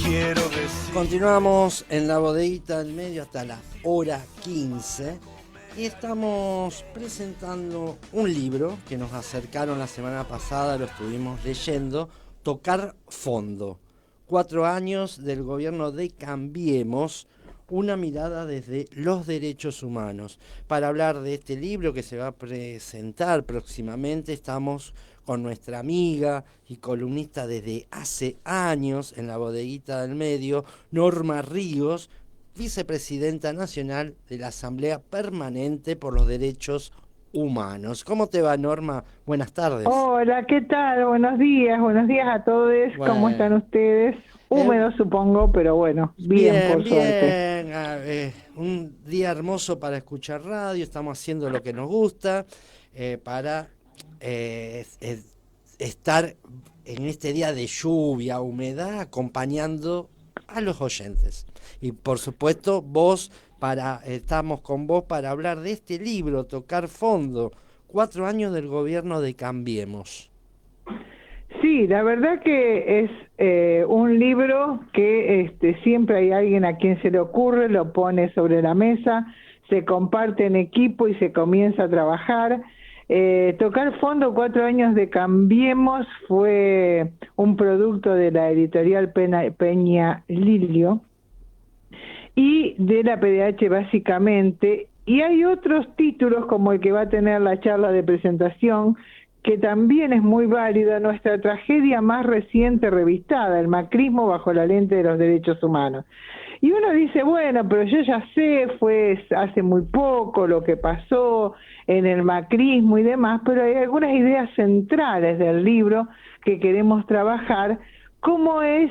quiero decir. Continuamos en la bodeguita del medio hasta la hora 15 y estamos presentando un libro que nos acercaron la semana pasada, lo estuvimos leyendo, Tocar Fondo. 4 años del gobierno de Cambiemos, una mirada desde los derechos humanos. Para hablar de este libro que se va a presentar próximamente, estamos con nuestra amiga y columnista desde hace años en la bodeguita del medio, Norma Ríos, vicepresidenta nacional de la Asamblea Permanente por los Derechos Humanos. ¿Cómo te va, Norma? Buenas tardes. Hola, ¿qué tal? Buenos días a todos. Bueno. ¿Cómo están ustedes? Húmedos supongo, pero bueno, bien por suerte. Un día hermoso para escuchar radio, estamos haciendo lo que nos gusta para estar en este día de lluvia, humedad, acompañando a los oyentes. Y por supuesto, estamos con vos para hablar de este libro, Tocar Fondo, 4 años del gobierno de Cambiemos. Sí, la verdad que es un libro que siempre hay alguien a quien se le ocurre, lo pone sobre la mesa, se comparte en equipo y se comienza a trabajar. Tocar Fondo, 4 años de Cambiemos, fue un producto de la editorial Peña Lilio y de la PDH básicamente, y hay otros títulos como el que va a tener la charla de presentación, que también es muy válida, nuestra tragedia más reciente revistada, el macrismo bajo la lente de los derechos humanos. Y uno dice, bueno, pero yo ya sé, fue hace muy poco lo que pasó en el macrismo y demás, pero hay algunas ideas centrales del libro que queremos trabajar, como es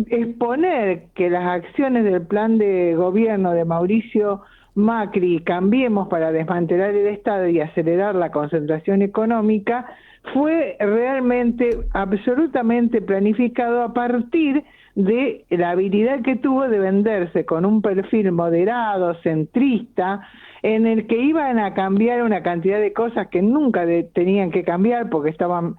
exponer que las acciones del plan de gobierno de Mauricio Macri, Cambiemos para desmantelar el Estado y acelerar la concentración económica, fue realmente absolutamente planificado a partir de la habilidad que tuvo de venderse con un perfil moderado, centrista, en el que iban a cambiar una cantidad de cosas que nunca tenían que cambiar porque estaban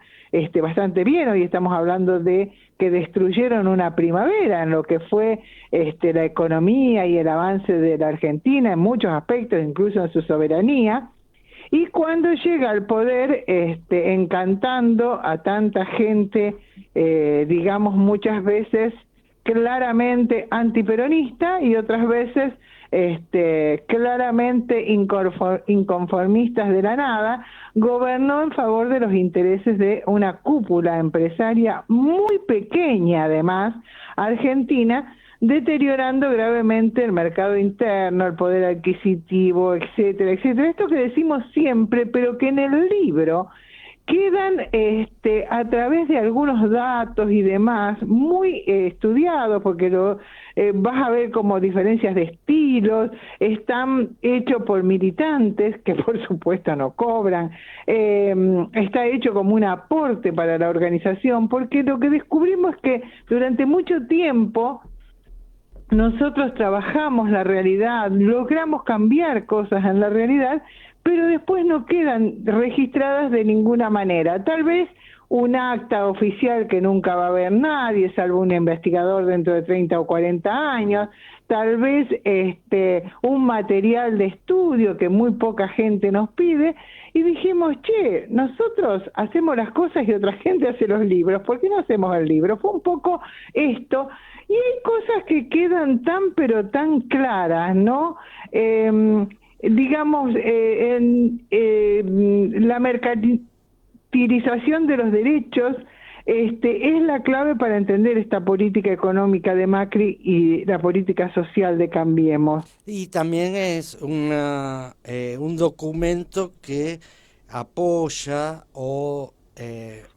bastante bien. Hoy estamos hablando de que destruyeron una primavera en lo que fue la economía y el avance de la Argentina en muchos aspectos, incluso en su soberanía. Y cuando llega al poder, encantando a tanta gente, digamos muchas veces claramente antiperonista y otras veces claramente inconformistas de la nada, gobernó en favor de los intereses de una cúpula empresaria muy pequeña, además, argentina, deteriorando gravemente el mercado interno, el poder adquisitivo, etcétera, etcétera. Esto que decimos siempre, pero que en el libro quedan a través de algunos datos y demás muy estudiados, porque vas a ver como diferencias de estilos, están hechos por militantes que por supuesto no cobran, está hecho como un aporte para la organización, porque lo que descubrimos es que durante mucho tiempo nosotros trabajamos la realidad, logramos cambiar cosas en la realidad, pero después no quedan registradas de ninguna manera. Tal vez un acta oficial que nunca va a ver nadie, salvo un investigador dentro de 30 o 40 años, tal vez un material de estudio que muy poca gente nos pide, y dijimos, che, nosotros hacemos las cosas y otra gente hace los libros, ¿por qué no hacemos el libro? Fue un poco esto, y hay cosas que quedan tan pero tan claras, ¿no? Digamos, la mercantilización de los derechos es la clave para entender esta política económica de Macri y la política social de Cambiemos. Y también es un documento que apoya o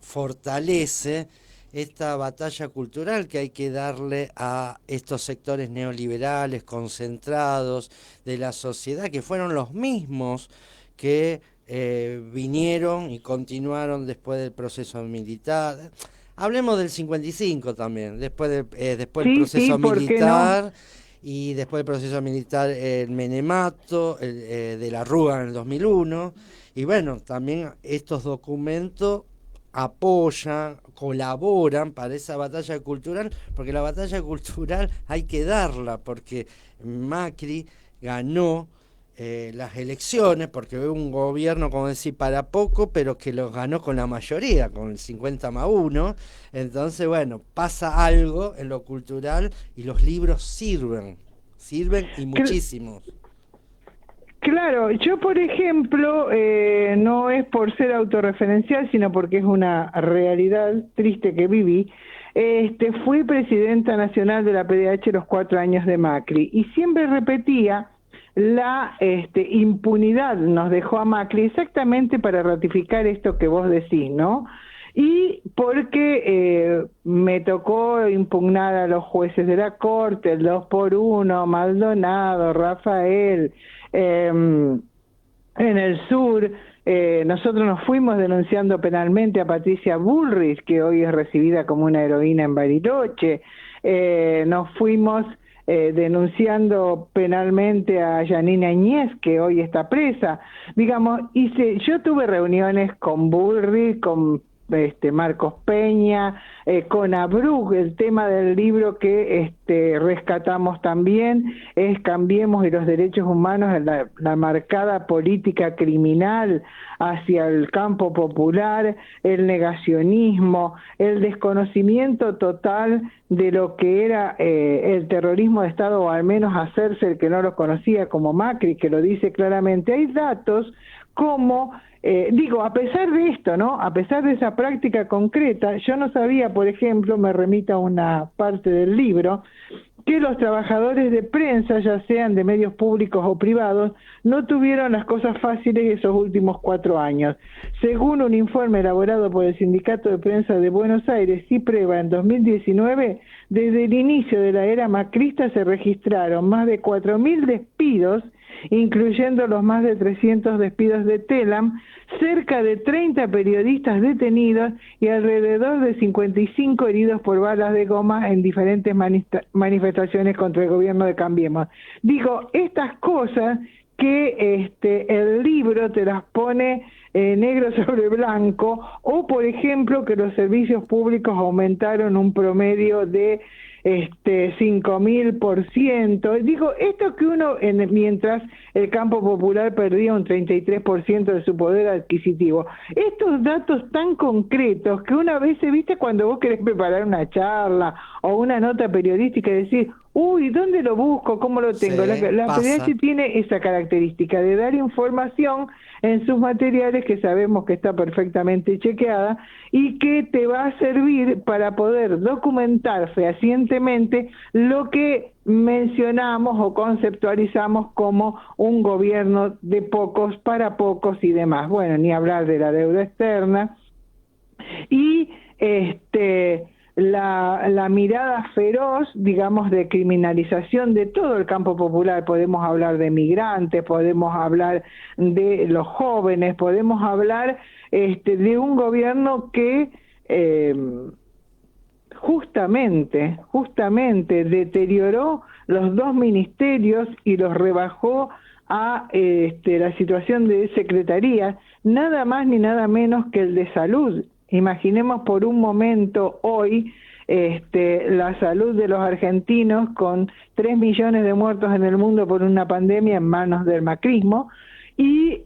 fortalece esta batalla cultural que hay que darle a estos sectores neoliberales concentrados de la sociedad, que fueron los mismos que vinieron y continuaron después del proceso militar. Hablemos del 55 también, después del proceso militar, y después del proceso militar el menemato, de la Rúa en el 2001, y bueno, también estos documentos apoyan, colaboran para esa batalla cultural, porque la batalla cultural hay que darla, porque Macri ganó las elecciones, porque fue un gobierno, como decir, para poco, pero que los ganó con la mayoría, con el 50+1. Entonces, bueno, pasa algo en lo cultural y los libros sirven y muchísimo. Claro, yo por ejemplo, no es por ser autorreferencial, sino porque es una realidad triste que viví. Fui presidenta nacional de la PDH los 4 años de Macri y siempre repetía la impunidad nos dejó a Macri exactamente para ratificar esto que vos decís, ¿no? Y porque me tocó impugnar a los jueces de la Corte, el 2x1, Maldonado, Rafael, en el sur, nosotros nos fuimos denunciando penalmente a Patricia Bullrich, que hoy es recibida como una heroína en Bariloche, nos fuimos denunciando penalmente a Yanina Añez, que hoy está presa. Digamos, yo tuve reuniones con Bullrich, con Marcos Peña, con Abrug. El tema del libro que rescatamos también es Cambiemos y los derechos humanos, la marcada política criminal hacia el campo popular, el negacionismo, el desconocimiento total de lo que era el terrorismo de Estado, o al menos hacerse el que no lo conocía, como Macri, que lo dice claramente. Hay datos como a pesar de esto, ¿no? A pesar de esa práctica concreta, yo no sabía, por ejemplo, me remito a una parte del libro, que los trabajadores de prensa, ya sean de medios públicos o privados, no tuvieron las cosas fáciles esos últimos 4 años. Según un informe elaborado por el Sindicato de Prensa de Buenos Aires, CIPREVA, en 2019, desde el inicio de la era macrista se registraron más de 4.000 despidos, incluyendo los más de 300 despidos de Telam, cerca de 30 periodistas detenidos y alrededor de 55 heridos por balas de goma en diferentes manifestaciones contra el gobierno de Cambiemos. Digo, estas cosas que el libro te las pone negro sobre blanco, o por ejemplo que los servicios públicos aumentaron un promedio de 5.000%. Digo, esto que uno, mientras el campo popular perdía un 33% de su poder adquisitivo, estos datos tan concretos que una vez, viste, cuando vos querés preparar una charla o una nota periodística y decir, uy, ¿dónde lo busco? ¿Cómo lo tengo? Sí, La PDH tiene esa característica de dar información en sus materiales que sabemos que está perfectamente chequeada y que te va a servir para poder documentar fehacientemente lo que mencionamos o conceptualizamos como un gobierno de pocos para pocos y demás. Bueno, ni hablar de la deuda externa y la mirada feroz, digamos, de criminalización de todo el campo popular. Podemos hablar de migrantes, podemos hablar de los jóvenes, podemos hablar de un gobierno que justamente deterioró los 2 ministerios y los rebajó a la situación de secretaría, nada más ni nada menos que el de salud. Imaginemos por un momento hoy la salud de los argentinos con 3 millones de muertos en el mundo por una pandemia en manos del macrismo y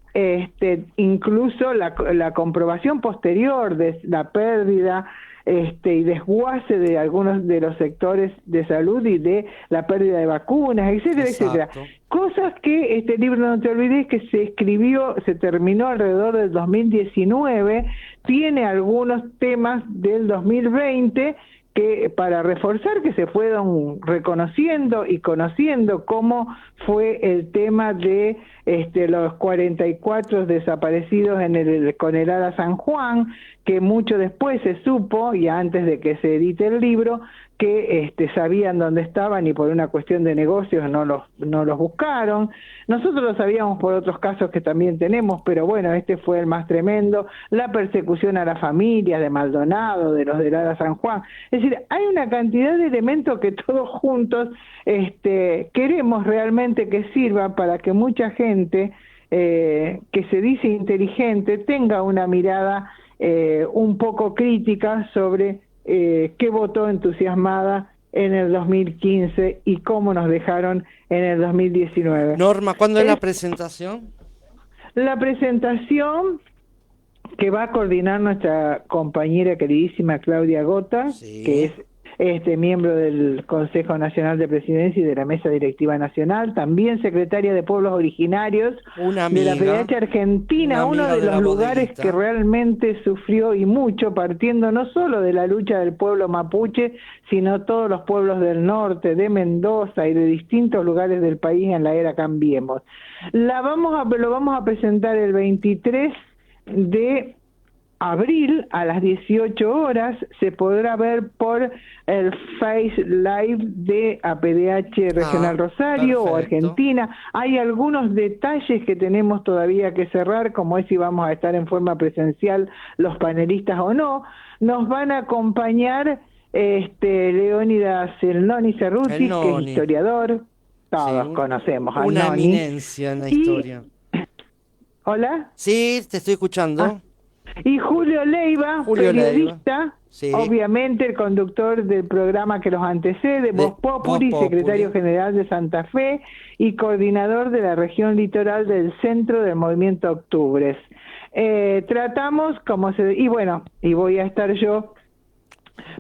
incluso la comprobación posterior de la pérdida y desguace de algunos de los sectores de salud y de la pérdida de vacunas, etcétera, etcétera. Cosas que este libro, no te olvides, que se terminó alrededor del 2019, tiene algunos temas del 2020 que para reforzar, que se fueron reconociendo y conociendo, cómo fue el tema de los 44 desaparecidos en el Conelada San Juan, que mucho después se supo, y antes de que se edite el libro, que sabían dónde estaban y por una cuestión de negocios no los buscaron. Nosotros lo sabíamos por otros casos que también tenemos, pero bueno, este fue el más tremendo. La persecución a la familia de Maldonado, de los de Lara San Juan. Es decir, hay una cantidad de elementos que todos juntos queremos realmente que sirva para que mucha gente que se dice inteligente tenga una mirada un poco crítica sobre qué votó entusiasmada en el 2015 y cómo nos dejaron en el 2019. Norma, ¿cuándo es la presentación? La presentación que va a coordinar nuestra compañera queridísima Claudia Gota, Sí. que es miembro del Consejo Nacional de Presidencia y de la Mesa Directiva Nacional, también secretaria de Pueblos Originarios Una amiga, de la PDH Argentina, una uno amiga de de los la lugares bodeguita. que realmente sufrió y mucho, partiendo no solo de la lucha del pueblo mapuche, sino todos los pueblos del norte, de Mendoza y de distintos lugares del país en la era Cambiemos. Lo vamos a presentar el 23 de abril a las 18 horas, se podrá ver por el Face Live de APDH Regional Rosario o perfecto. Argentina. Hay algunos detalles que tenemos todavía que cerrar, como es si vamos a estar en forma presencial los panelistas o no. Nos van a acompañar Leónidas El Noni Cerrutis, que es historiador, todos Sí, conocemos al una Noni. eminencia en la historia. ¿Hola? Sí, te estoy escuchando. Y Julio Leiva, periodista, sí. obviamente el conductor del programa que los antecede, Voz Populi, secretario general de Santa Fe y coordinador de la región litoral del Centro del Movimiento Octubres. Tratamos, y voy a estar yo,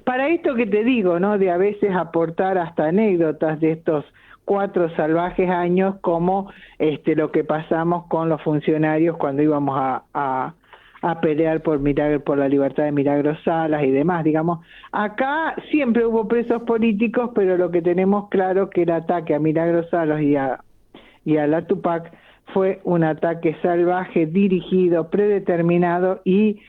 para esto que te digo, ¿no? De a veces aportar hasta anécdotas de estos 4 salvajes años, como lo que pasamos con los funcionarios cuando íbamos a pelear por la libertad de Milagros Salas y demás, digamos. Acá siempre hubo presos políticos, pero lo que tenemos claro que el ataque a Milagros Salas y a la Tupac fue un ataque salvaje, dirigido, predeterminado y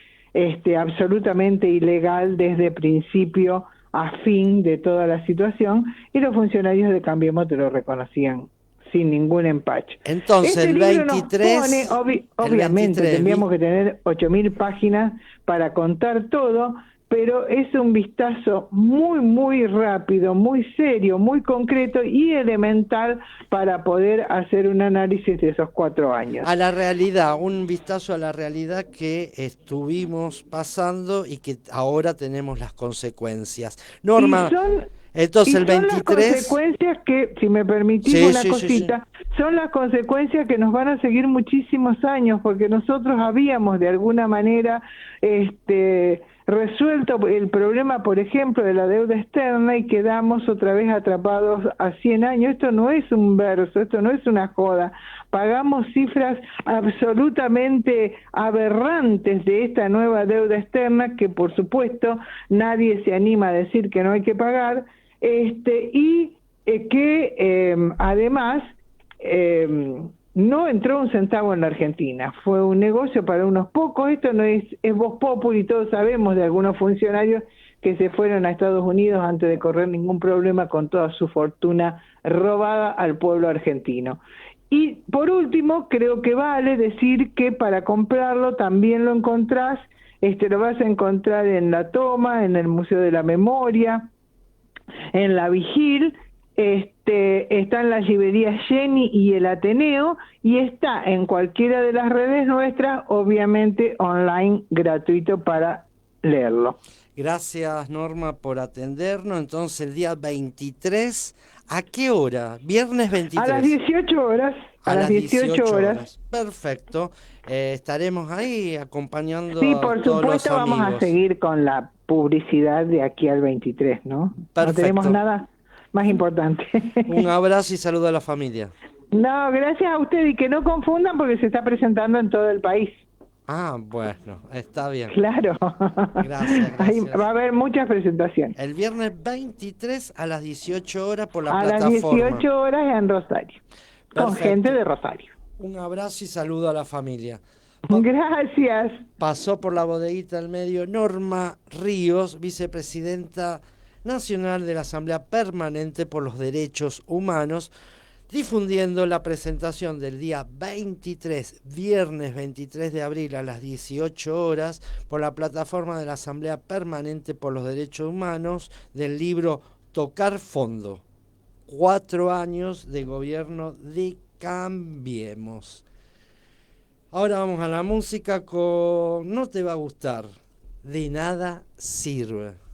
absolutamente ilegal desde principio a fin de toda la situación, y los funcionarios de Cambiemos te lo reconocían sin ningún empacho. Entonces, el 23... obviamente, tendríamos que tener 8.000 páginas para contar todo, pero es un vistazo muy, muy rápido, muy serio, muy concreto y elemental para poder hacer un análisis de esos 4 años. A la realidad, un vistazo a la realidad que estuvimos pasando y que ahora tenemos las consecuencias. Norma... Entonces el 23... Son las consecuencias que, si me permitís cosita, son las consecuencias que nos van a seguir muchísimos años, porque nosotros habíamos de alguna manera resuelto el problema, por ejemplo, de la deuda externa, y quedamos otra vez atrapados a 100 años. Esto no es un verso, esto no es una joda. Pagamos cifras absolutamente aberrantes de esta nueva deuda externa, que por supuesto nadie se anima a decir que no hay que pagar, además no entró un centavo en la Argentina, fue un negocio para unos pocos. Esto no es Voz Populi, todos sabemos de algunos funcionarios que se fueron a Estados Unidos antes de correr ningún problema con toda su fortuna robada al pueblo argentino. Y por último, creo que vale decir que para comprarlo también lo encontrás, lo vas a encontrar en La Toma, en el Museo de la Memoria, en La Vigil, está en las librerías Jenny y el Ateneo, y está en cualquiera de las redes nuestras, obviamente online, gratuito para leerlo. Gracias, Norma, por atendernos. Entonces, el día 23, ¿a qué hora? Viernes 23. A las 18 horas. A las 18 horas. Perfecto. Estaremos ahí acompañando sí, a por todos los supuesto, amigos. vamos a seguir con la publicidad de aquí al 23, ¿no? Perfecto. No tenemos nada más importante. Un abrazo y saludo a la familia. No, gracias a usted, y que no confundan porque se está presentando en todo el país. Ah, bueno, está bien. Claro. Gracias. Ahí va a haber muchas presentaciones. El viernes 23 a las 18 horas por la plataforma. A las 18 horas en Rosario. Perfecto. Con gente de Rosario. Un abrazo y saludo a la familia. Gracias. Pasó por la bodeguita del medio Norma Ríos, vicepresidenta nacional de la Asamblea Permanente por los Derechos Humanos, difundiendo la presentación del día 23, viernes 23 de abril a las 18 horas, por la plataforma de la Asamblea Permanente por los Derechos Humanos, del libro Tocar Fondo, 4 años de gobierno de Cambiemos. Ahora vamos a la música con No te va a gustar, de nada sirve.